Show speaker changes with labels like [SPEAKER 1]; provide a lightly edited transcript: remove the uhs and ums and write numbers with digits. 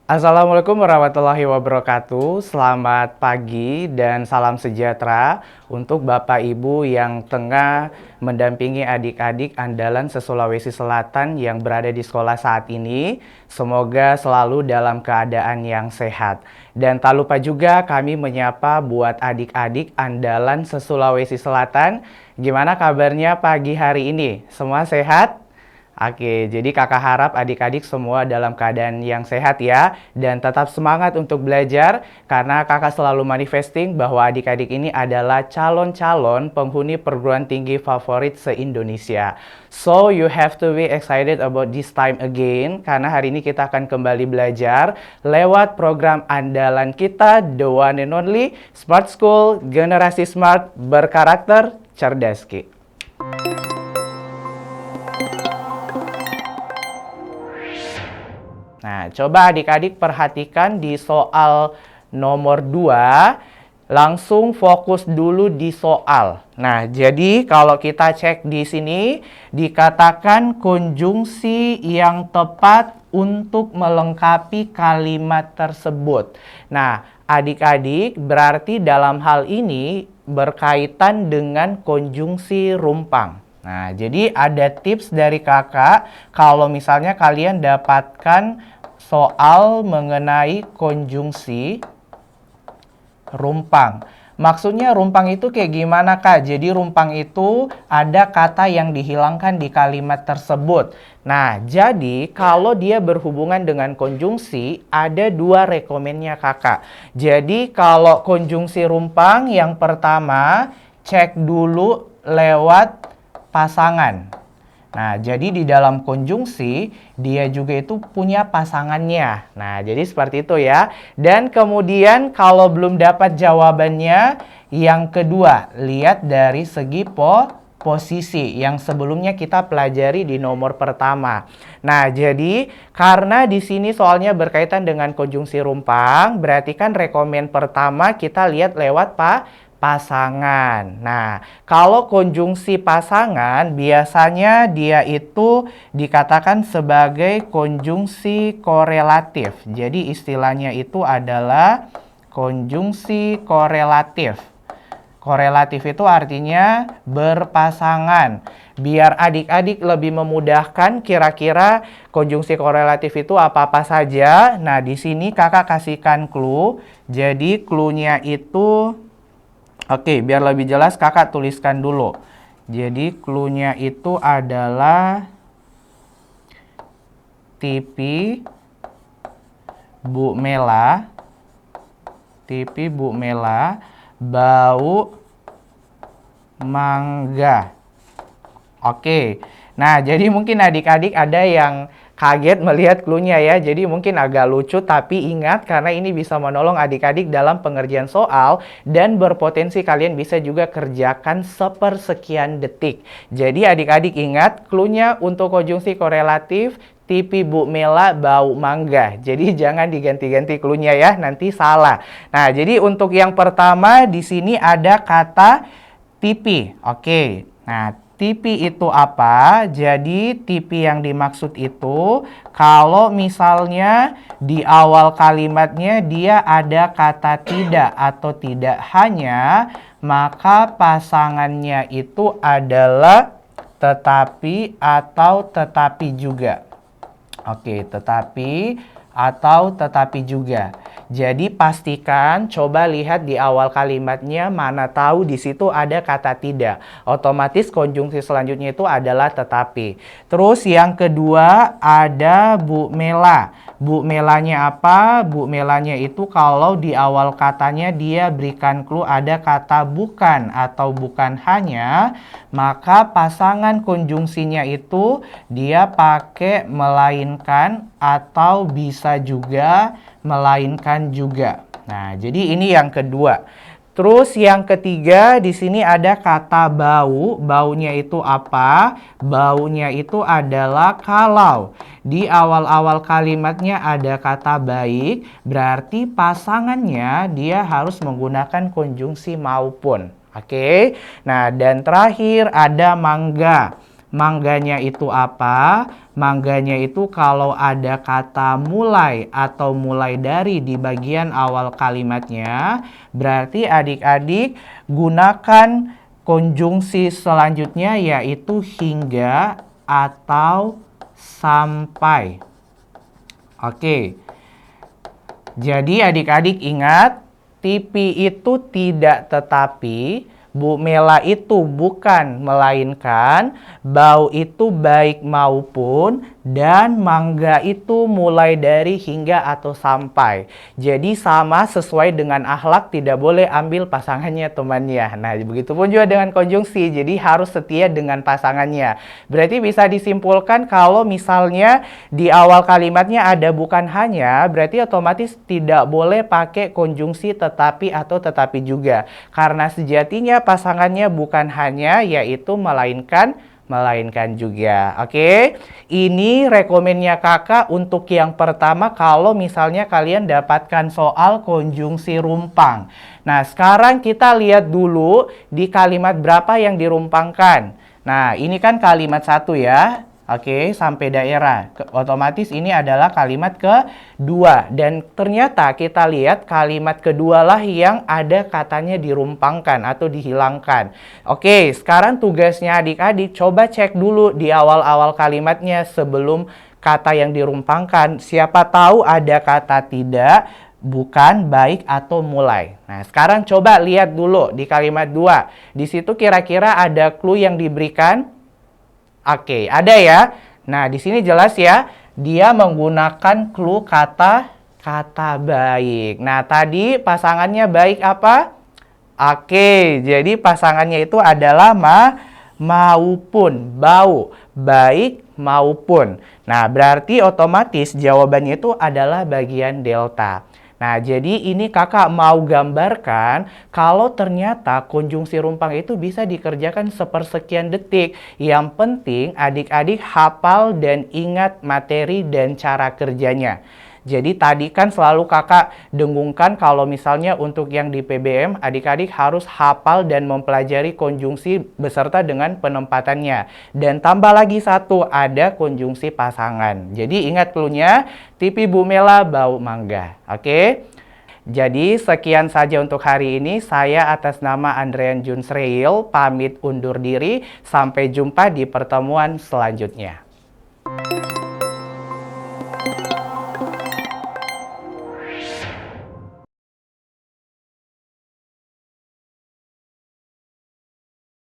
[SPEAKER 1] Assalamualaikum warahmatullahi wabarakatuh. Selamat pagi dan salam sejahtera untuk Bapak Ibu yang tengah mendampingi adik-adik andalan se-Sulawesi Selatan yang berada di sekolah saat ini. Semoga selalu dalam keadaan yang sehat. Dan tak lupa juga kami menyapa buat adik-adik andalan se-Sulawesi Selatan. Gimana kabarnya pagi hari ini? Semua sehat? Oke, jadi kakak harap adik-adik semua dalam keadaan yang sehat ya. Dan tetap semangat untuk belajar karena kakak selalu manifesting bahwa adik-adik ini adalah calon-calon penghuni perguruan tinggi favorit se-Indonesia. So, you have to be excited about this time again. Karena hari ini kita akan kembali belajar lewat program andalan kita, The One and Only Smart School, Generasi Smart, Berkarakter, Cerdas Ki. Nah, coba adik-adik perhatikan di soal nomor 2, langsung fokus dulu di soal. Nah, jadi kalau kita cek di sini, dikatakan konjungsi yang tepat untuk melengkapi kalimat tersebut. Nah, adik-adik berarti dalam hal ini berkaitan dengan konjungsi rumpang. Nah, jadi ada tips dari kakak kalau misalnya kalian dapatkan soal mengenai konjungsi rumpang. Maksudnya rumpang itu kayak gimana, Kak? Jadi rumpang itu ada kata yang dihilangkan di kalimat tersebut. Nah, jadi kalau dia berhubungan dengan konjungsi, ada dua rekomennya kakak. Jadi kalau konjungsi rumpang yang pertama, cek dulu lewat pasangan. Nah, jadi di dalam konjungsi, dia juga itu punya pasangannya. Nah, jadi seperti itu ya. Dan kemudian kalau belum dapat jawabannya, yang kedua, lihat dari segi posisi yang sebelumnya kita pelajari di nomor pertama. Nah, jadi karena di sini soalnya berkaitan dengan konjungsi rumpang, berarti kan rekomen pertama kita lihat lewat pasangan. Nah, kalau konjungsi pasangan biasanya dia itu dikatakan sebagai konjungsi korelatif. Jadi istilahnya itu adalah konjungsi korelatif. Korelatif itu artinya berpasangan. Biar adik-adik lebih memudahkan kira-kira konjungsi korelatif itu apa-apa saja. Nah, di sini kakak kasihkan clue. Jadi clue-nya itu oke, biar lebih jelas kakak tuliskan dulu. Jadi clue-nya itu adalah TV Bu Mela, TV Bu Mela, bau mangga. Oke, nah jadi mungkin adik-adik ada yang kaget melihat clue-nya ya. Jadi mungkin agak lucu, tapi ingat karena ini bisa menolong adik-adik dalam pengerjaan soal dan berpotensi kalian bisa juga kerjakan sepersekian detik. Jadi adik-adik ingat clue-nya untuk konjungsi korelatif TV Bu Mela bau mangga. Jadi jangan diganti-ganti clue-nya ya, nanti salah. Nah, jadi untuk yang pertama di sini ada kata TV. Oke. Nah, TV itu apa? Jadi TV yang dimaksud itu kalau misalnya di awal kalimatnya dia ada kata tidak atau tidak hanya, maka pasangannya itu adalah tetapi atau tetapi juga. Oke, tetapi atau tetapi juga. Jadi pastikan coba lihat di awal kalimatnya, mana tahu di situ ada kata tidak. Otomatis konjungsi selanjutnya itu adalah tetapi. Terus yang kedua ada Bu Mela. Bu Melanya apa? Bu Melanya itu kalau di awal katanya dia berikan clue ada kata bukan atau bukan hanya, maka pasangan konjungsinya itu dia pakai melainkan atau bisa juga melainkan juga. Nah, jadi ini yang kedua. Terus yang ketiga di sini ada kata bau. Baunya itu apa? Baunya itu adalah kalau di awal-awal kalimatnya ada kata baik, berarti pasangannya dia harus menggunakan konjungsi maupun. Oke. Nah, dan terakhir ada mangga. Mangganya itu apa? Mangganya itu kalau ada kata mulai atau mulai dari di bagian awal kalimatnya, berarti adik-adik gunakan konjungsi selanjutnya yaitu hingga atau sampai. Oke. Jadi adik-adik ingat, TV itu tidak tetapi, Bu Mela itu bukan melainkan, bau itu baik maupun, dan mangga itu mulai dari hingga atau sampai. Jadi sama sesuai dengan akhlak, tidak boleh ambil pasangannya temannya. Nah, begitupun juga dengan konjungsi, jadi harus setia dengan pasangannya. Berarti bisa disimpulkan kalau misalnya di awal kalimatnya ada bukan hanya, berarti otomatis tidak boleh pakai konjungsi tetapi atau tetapi juga. Karena sejatinya pasangannya bukan hanya, yaitu melainkan juga. Oke, ini rekomennya kakak untuk yang pertama kalau misalnya kalian dapatkan soal konjungsi rumpang. Nah, sekarang kita lihat dulu di kalimat berapa yang dirumpangkan. Nah, ini kan kalimat satu ya. Oke, sampai daerah. Otomatis ini adalah kalimat kedua. Dan ternyata kita lihat kalimat kedua lah yang ada katanya dirumpangkan atau dihilangkan. Oke, sekarang tugasnya adik-adik coba cek dulu di awal-awal kalimatnya sebelum kata yang dirumpangkan. Siapa tahu ada kata tidak, bukan, baik, atau mulai. Nah, sekarang coba lihat dulu di kalimat 2. Di situ kira-kira ada clue yang diberikan? Oke, ada ya. Nah, di sini jelas ya, dia menggunakan clue kata baik. Nah, tadi pasangannya baik apa? Oke, jadi pasangannya itu adalah maupun, bau, baik maupun. Nah, berarti otomatis jawabannya itu adalah bagian delta. Nah, jadi ini kakak mau gambarkan kalau ternyata konjungsi rumpang itu bisa dikerjakan sepersekian detik. Yang penting adik-adik hafal dan ingat materi dan cara kerjanya. Jadi tadi kan selalu kakak dengungkan kalau misalnya untuk yang di PBM adik-adik harus hafal dan mempelajari konjungsi beserta dengan penempatannya. Dan tambah lagi satu, ada konjungsi pasangan. Jadi ingat cluenya, TV Bu Mela bau mangga. Oke? Jadi sekian saja untuk hari ini. Saya atas nama Andrean Junsreil pamit undur diri. Sampai jumpa di pertemuan selanjutnya.